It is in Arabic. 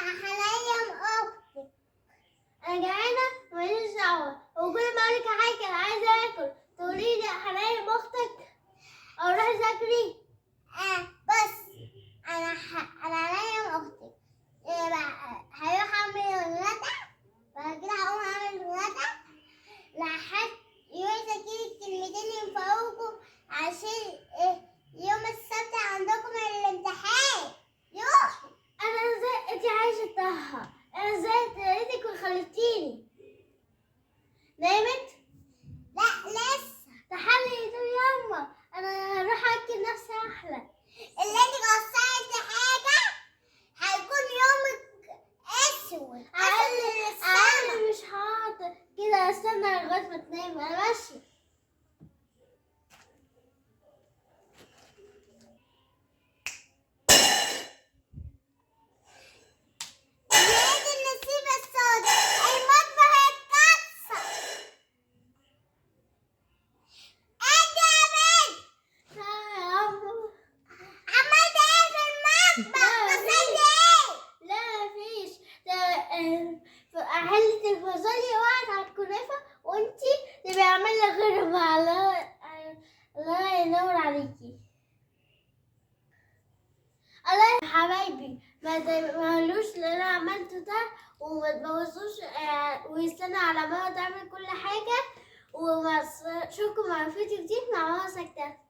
هنيم اختك. انا جعانه ماليش دعوه، وكل ما اقولك حاجه انا عايزه اكل تقولي لي هنيم اختك او روحي ذاكري. بس انا هنيم اختك. هروح اعمل الغدا، بعد كده هقوم اعمل الغدا لحد يوسف كده الكلمتين ينفعوكم عشان يوم السبت عندكم الامتحان. يوه انا ازاي انتي عايشه تاها؟ انا ازاي اديتك وخليتيني نامت؟ لا لسه. تحلي تقول ياما انا هروح اكل نفسي احلى. اللي انت قصرتي حاجه هيكون يومك اسود. انا مش حاضر كده، استنى لغايه ما تنام. انا ماشيه. لازم نسيب الصودا، المطبخ هيتكسر. انت يا بنت عملت ايه في المطبخ؟ غسلت ايه؟ لا مفيش. حلة الفاصوليا وقعت على الكنافة وانتي تبقي عاملة غيرها. الله ينور عليكي. الله يا حبايبي ما تقولوش اللي انا عملته ده، وما تبوظوش ويستنى على ماما تعمل كل حاجة. واشوفكم مع فيديو جديد مع ماما سكتة.